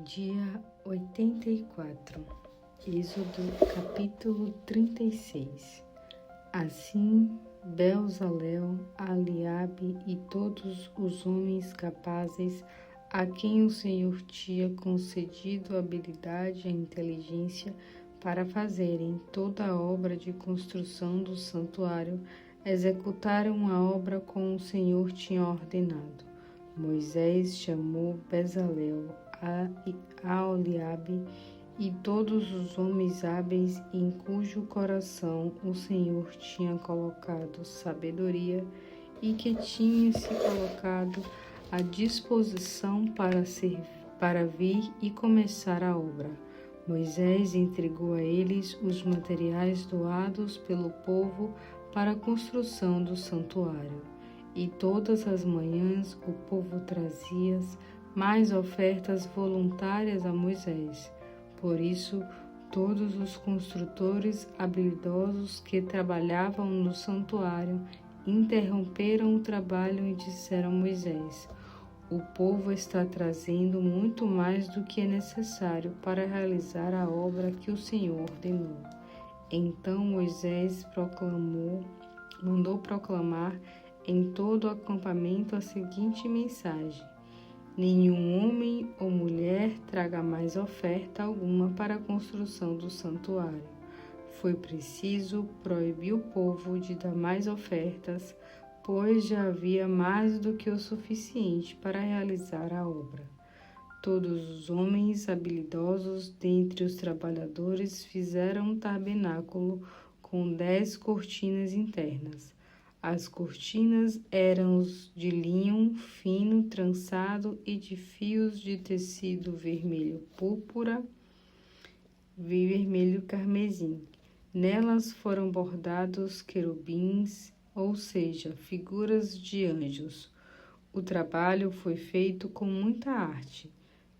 Dia 84, Êxodo capítulo 36. Assim, Bezalel, Eliabe e todos os homens capazes a quem o Senhor tinha concedido a habilidade e a inteligência para fazerem toda a obra de construção do santuário, executaram a obra como o Senhor tinha ordenado. Moisés chamou Bezalel, a Eliabe e todos os homens hábeis em cujo coração o Senhor tinha colocado sabedoria e que tinha se colocado à disposição para vir e começar a obra. Moisés entregou a eles os materiais doados pelo povo para a construção do santuário. E todas as manhãs o povo trazia mais ofertas voluntárias a Moisés. Por isso, todos os construtores habilidosos que trabalhavam no santuário interromperam o trabalho e disseram a Moisés: "O povo está trazendo muito mais do que é necessário para realizar a obra que o Senhor ordenou." Então Moisés mandou proclamar em todo o acampamento a seguinte mensagem: "Nenhum homem ou mulher traga mais oferta alguma para a construção do santuário." Foi preciso proibir o povo de dar mais ofertas, pois já havia mais do que o suficiente para realizar a obra. Todos os homens habilidosos dentre os trabalhadores fizeram um tabernáculo com 10 cortinas internas. As cortinas eram de linho fino trançado e de fios de tecido vermelho púrpura e vermelho carmesim. Nelas foram bordados querubins, ou seja, figuras de anjos. O trabalho foi feito com muita arte.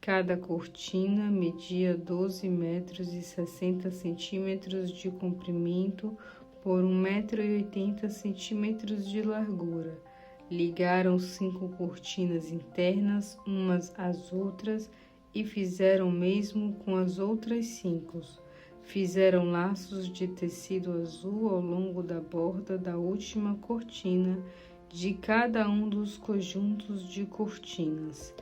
Cada cortina media 12 metros e 60 centímetros de comprimento por 1,80 m de largura. Ligaram 5 cortinas internas umas às outras e fizeram o mesmo com as outras 5. Fizeram laços de tecido azul ao longo da borda da última cortina de cada um dos conjuntos de cortinas.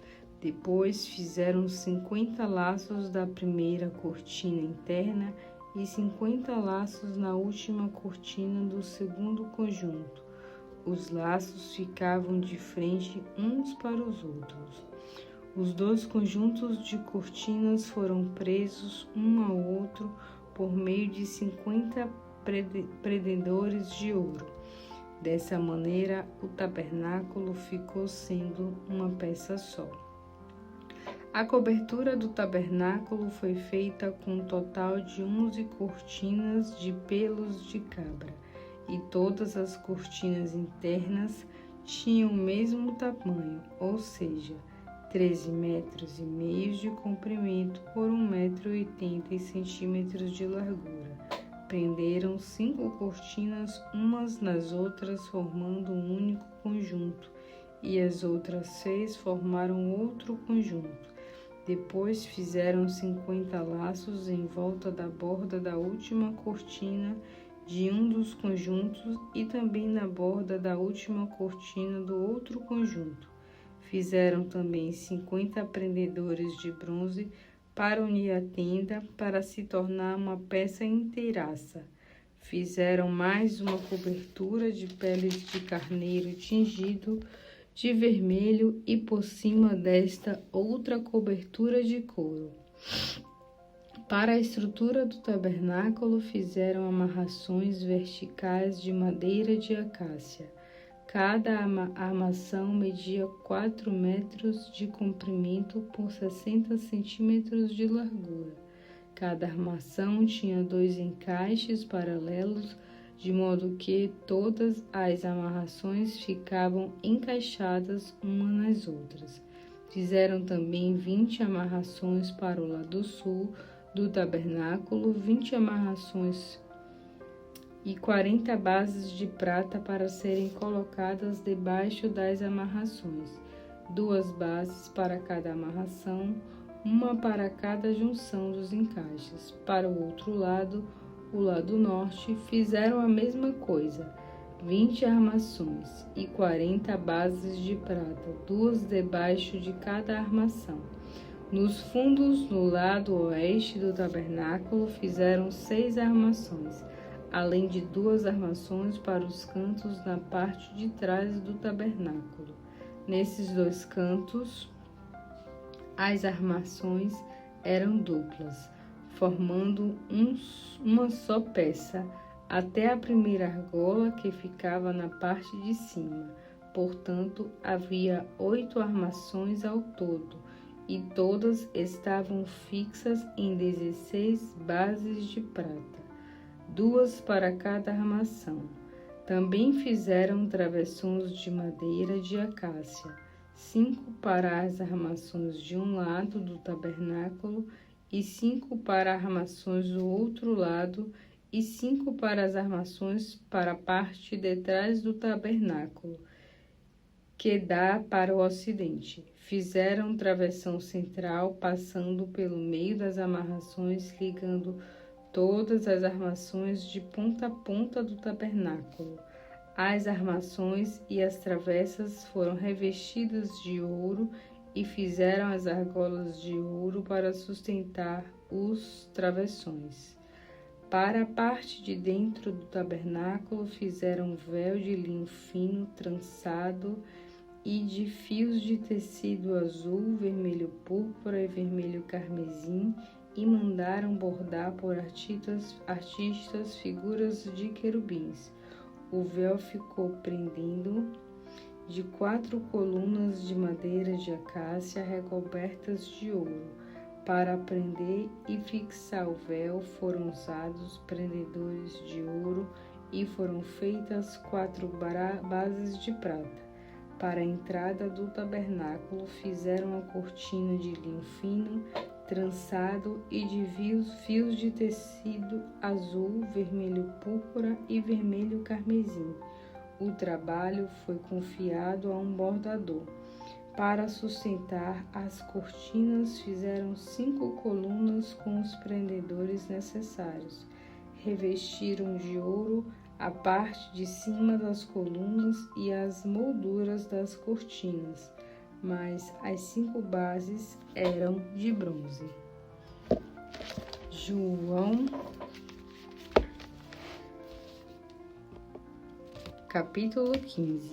Depois fizeram 50 laços da primeira cortina interna e 50 laços na última cortina do segundo conjunto. Os laços ficavam de frente uns para os outros. Os 2 conjuntos de cortinas foram presos um ao outro por meio de 50 prendedores de ouro. Dessa maneira, o tabernáculo ficou sendo uma peça só. A cobertura do tabernáculo foi feita com um total de 11 cortinas de pelos de cabra, e todas as cortinas internas tinham o mesmo tamanho, ou seja, 13,5 metros de comprimento por 1,80 m de largura. Prenderam 5 cortinas umas nas outras, formando um único conjunto, e as outras 6 formaram outro conjunto. Depois fizeram 50 laços em volta da borda da última cortina de um dos conjuntos e também na borda da última cortina do outro conjunto. Fizeram também 50 prendedores de bronze para unir a tenda, para se tornar uma peça inteiraça. Fizeram mais uma cobertura de peles de carneiro tingido de vermelho e por cima desta outra cobertura de couro. Para a estrutura do tabernáculo fizeram amarrações verticais de madeira de acácia. Cada armação media 4 metros de comprimento por 60 centímetros de largura. Cada armação tinha 2 encaixes paralelos, de modo que todas as amarrações ficavam encaixadas umas nas outras. Fizeram também 20 amarrações para o lado sul do tabernáculo, 20 amarrações e 40 bases de prata para serem colocadas debaixo das amarrações, 2 bases para cada amarração, uma para cada junção dos encaixes. Para o outro lado, o lado norte, fizeram a mesma coisa, 20 armações e 40 bases de prata, 2 debaixo de cada armação. Nos fundos, no lado oeste do tabernáculo, fizeram 6 armações, além de 2 armações para os cantos na parte de trás do tabernáculo. Nesses 2 cantos, as armações eram duplas, formando uma só peça, até a primeira argola que ficava na parte de cima. Portanto, havia 8 armações ao todo, e todas estavam fixas em 16 bases de prata, 2 para cada armação. Também fizeram travessões de madeira de acácia, 5 para as armações de um lado do tabernáculo e 5 para armações do outro lado e 5 para as armações para a parte de trás do tabernáculo, que dá para o ocidente. Fizeram travessão central, passando pelo meio das amarrações, ligando todas as armações de ponta a ponta do tabernáculo. As armações e as travessas foram revestidas de ouro e fizeram as argolas de ouro para sustentar os travessões. Para a parte de dentro do tabernáculo, fizeram um véu de linho fino, trançado e de fios de tecido azul, vermelho púrpura e vermelho carmesim, e mandaram bordar por artistas figuras de querubins. O véu ficou pendendo de 4 colunas de madeira de acácia recobertas de ouro. Para prender e fixar o véu foram usados prendedores de ouro e foram feitas 4 bases de prata. Para a entrada do tabernáculo fizeram a cortina de linho fino, trançado e de fios de tecido azul, vermelho púrpura e vermelho carmesim. O trabalho foi confiado a um bordador. Para sustentar as cortinas, fizeram 5 colunas com os prendedores necessários. Revestiram de ouro a parte de cima das colunas e as molduras das cortinas, mas as 5 bases eram de bronze. João, capítulo 15.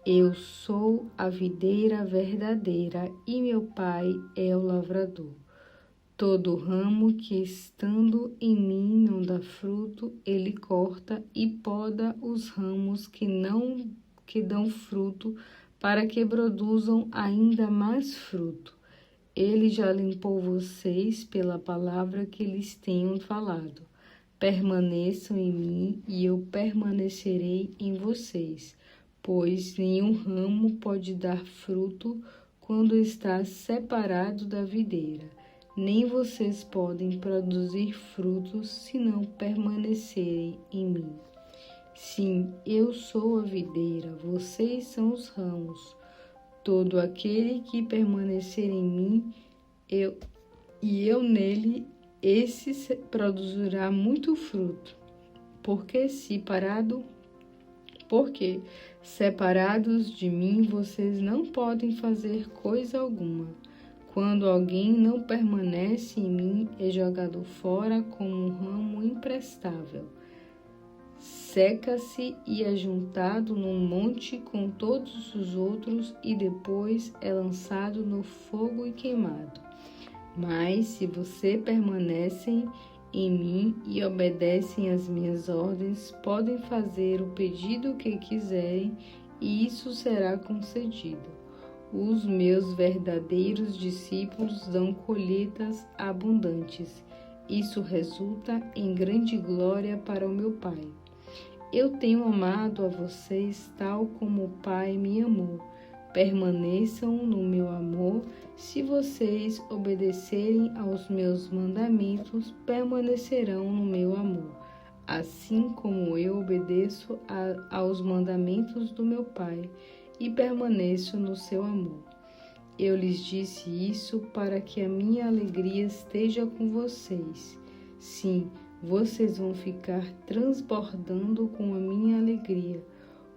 Eu sou a videira verdadeira e meu pai é o lavrador. Todo ramo que estando em mim não dá fruto, ele corta e poda os ramos que dão fruto, para que produzam ainda mais fruto. Ele já limpou vocês pela palavra que lhes tenho falado. Permaneçam em mim e eu permanecerei em vocês, pois nenhum ramo pode dar fruto quando está separado da videira. Nem vocês podem produzir frutos se não permanecerem em mim. Sim, eu sou a videira, vocês são os ramos. Todo aquele que permanecer em mim e eu nele, esse produzirá muito fruto. Porque separados de mim, vocês não podem fazer coisa alguma. Quando alguém não permanece em mim, é jogado fora como um ramo imprestável. Seca-se e é juntado num monte com todos os outros e depois é lançado no fogo e queimado. Mas se vocês permanecem em mim e obedecem às minhas ordens, podem fazer o pedido que quiserem e isso será concedido. Os meus verdadeiros discípulos dão colheitas abundantes. Isso resulta em grande glória para o meu Pai. Eu tenho amado a vocês tal como o Pai me amou. Permaneçam no meu amor. Se vocês obedecerem aos meus mandamentos, permanecerão no meu amor, assim como eu obedeço aos mandamentos do meu Pai e permaneço no seu amor. eu lhes disse isso para que a minha alegria esteja com vocês. Sim, vocês vão ficar transbordando com a minha alegria.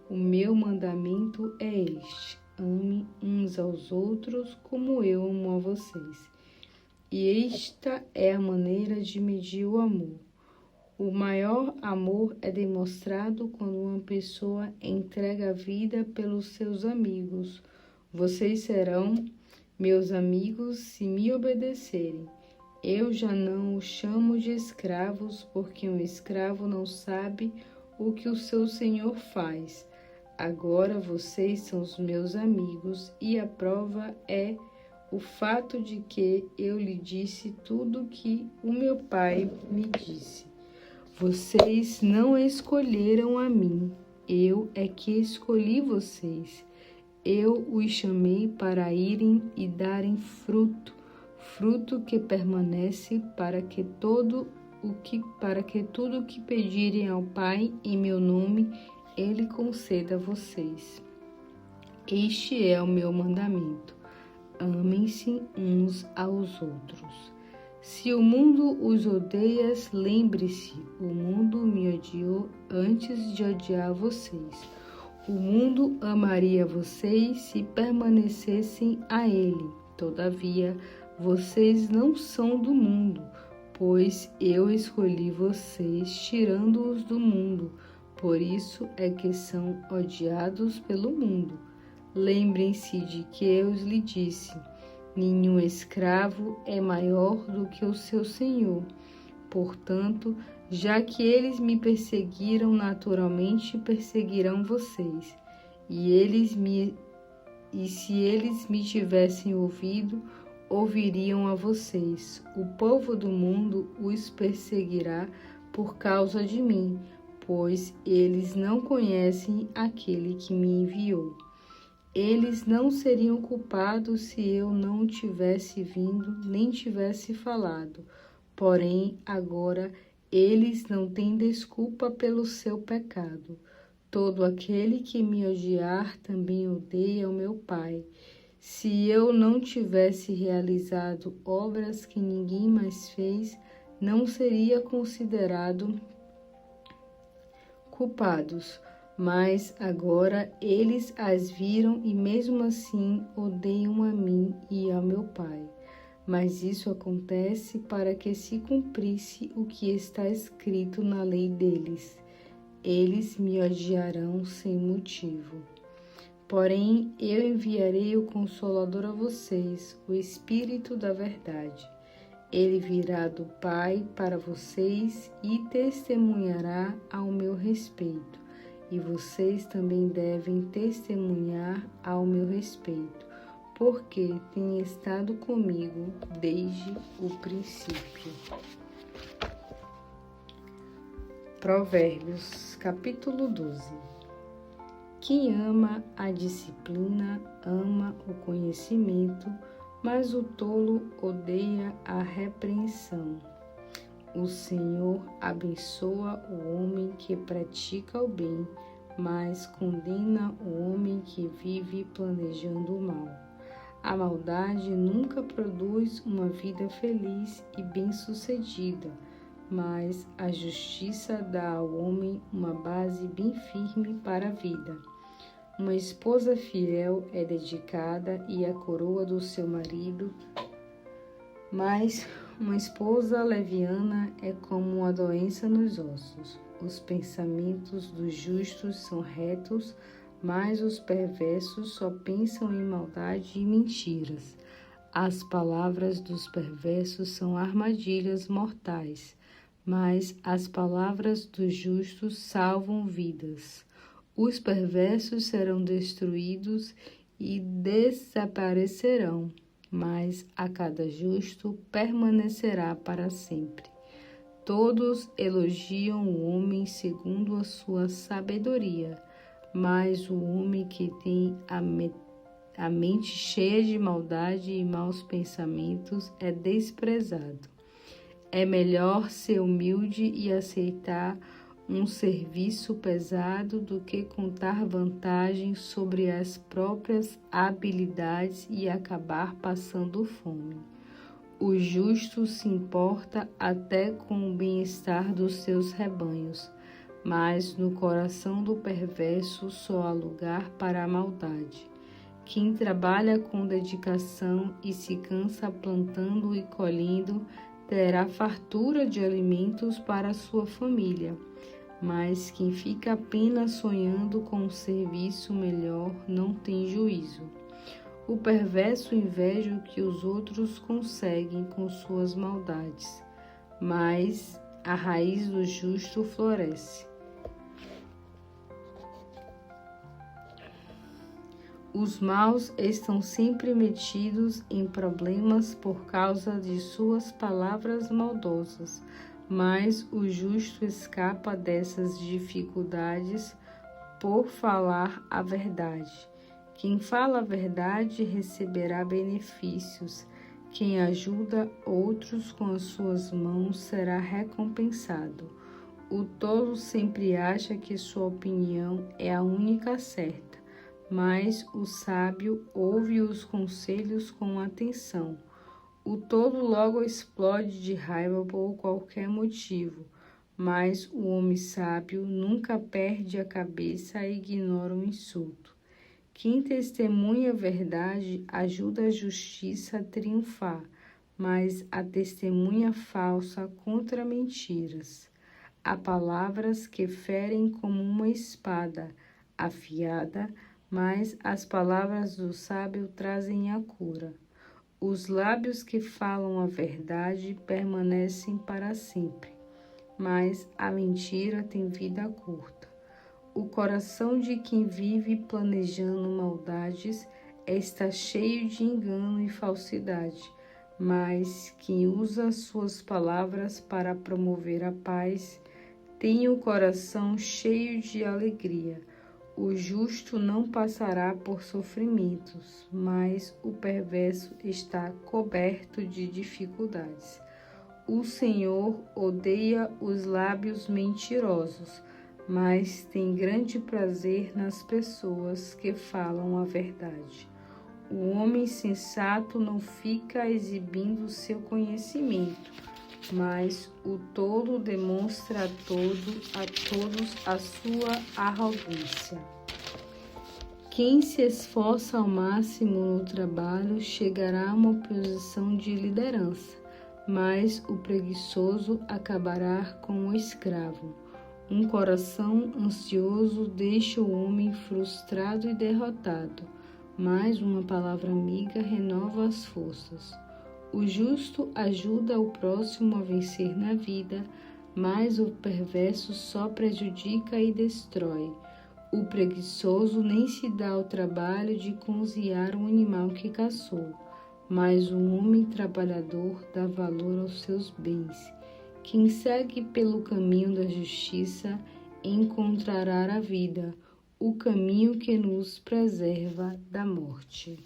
O meu mandamento é este: amem uns aos outros como eu amo a vocês. E esta é a maneira de medir o amor. O maior amor é demonstrado quando uma pessoa entrega a vida pelos seus amigos. Vocês serão meus amigos se me obedecerem. Eu já não os chamo de escravos, porque um escravo não sabe o que o seu senhor faz. Agora vocês são os meus amigos, e a prova é o fato de que eu lhe disse tudo o que o meu Pai me disse. Vocês não escolheram a mim, eu é que escolhi vocês. Eu os chamei para irem e darem fruto, fruto que permanece, para que tudo o que pedirem ao Pai em meu nome, Ele conceda a vocês. Este é o meu mandamento: amem-se uns aos outros. Se o mundo os odeia, lembre-se, o mundo me odiou antes de odiar vocês. O mundo amaria vocês se permanecessem a ele. Todavia, vocês não são do mundo, pois eu escolhi vocês, tirando-os do mundo. Por isso é que são odiados pelo mundo. Lembrem-se de que eu lhe disse: nenhum escravo é maior do que o seu senhor. Portanto, já que eles me perseguiram, naturalmente perseguirão vocês. E se eles me tivessem ouvido, ouviriam a vocês. O povo do mundo os perseguirá por causa de mim, pois eles não conhecem aquele que me enviou. Eles não seriam culpados se eu não tivesse vindo, nem tivesse falado. Porém, agora eles não têm desculpa pelo seu pecado. Todo aquele que me odiar também odeia o meu Pai. Se eu não tivesse realizado obras que ninguém mais fez, não seria considerado culpados. Mas agora eles as viram e mesmo assim odeiam a mim e ao meu Pai. Mas isso acontece para que se cumprisse o que está escrito na lei deles: eles me odiarão sem motivo. Porém, eu enviarei o Consolador a vocês, o Espírito da Verdade. Ele virá do Pai para vocês e testemunhará ao meu respeito. E vocês também devem testemunhar ao meu respeito, porque tem estado comigo desde o princípio. Provérbios, capítulo 12. Quem ama a disciplina, ama o conhecimento, mas o tolo odeia a repreensão. O Senhor abençoa o homem que pratica o bem, mas condena o homem que vive planejando o mal. A maldade nunca produz uma vida feliz e bem-sucedida, mas a justiça dá ao homem uma base bem firme para a vida. Uma esposa fiel é dedicada e a coroa do seu marido, mas uma esposa leviana é como uma doença nos ossos. Os pensamentos dos justos são retos, mas os perversos só pensam em maldade e mentiras. As palavras dos perversos são armadilhas mortais, mas as palavras dos justos salvam vidas. Os perversos serão destruídos e desaparecerão, mas a cada justo permanecerá para sempre. Todos elogiam o homem segundo a sua sabedoria, mas o homem que tem a mente cheia de maldade e maus pensamentos é desprezado. É melhor ser humilde e aceitar um serviço pesado do que contar vantagem sobre as próprias habilidades e acabar passando fome. O justo se importa até com o bem-estar dos seus rebanhos, mas no coração do perverso só há lugar para a maldade. Quem trabalha com dedicação e se cansa plantando e colhendo, terá fartura de alimentos para a sua família. Mas quem fica apenas sonhando com um serviço melhor não tem juízo. O perverso inveja o que os outros conseguem com suas maldades, mas a raiz do justo floresce. Os maus estão sempre metidos em problemas por causa de suas palavras maldosas, mas o justo escapa dessas dificuldades por falar a verdade. Quem fala a verdade receberá benefícios. Quem ajuda outros com as suas mãos será recompensado. O tolo sempre acha que sua opinião é a única certa, mas o sábio ouve os conselhos com atenção. O tolo logo explode de raiva por qualquer motivo, mas o homem sábio nunca perde a cabeça e ignora o insulto. Quem testemunha a verdade ajuda a justiça a triunfar, mas a testemunha falsa contra mentiras. Há palavras que ferem como uma espada afiada, mas as palavras do sábio trazem a cura. Os lábios que falam a verdade permanecem para sempre, mas a mentira tem vida curta. O coração de quem vive planejando maldades está cheio de engano e falsidade, mas quem usa suas palavras para promover a paz tem o coração cheio de alegria. O justo não passará por sofrimentos, mas o perverso está coberto de dificuldades. O Senhor odeia os lábios mentirosos, mas tem grande prazer nas pessoas que falam a verdade. O homem sensato não fica exibindo seu conhecimento, mas o tolo demonstra a todos a sua arrogância. Quem se esforça ao máximo no trabalho chegará a uma posição de liderança, mas o preguiçoso acabará como o escravo. Um coração ansioso deixa o homem frustrado e derrotado, mas uma palavra amiga renova as forças. O justo ajuda o próximo a vencer na vida, mas o perverso só prejudica e destrói. O preguiçoso nem se dá ao trabalho de cozinhar o animal que caçou, mas um homem trabalhador dá valor aos seus bens. Quem segue pelo caminho da justiça encontrará a vida, o caminho que nos preserva da morte.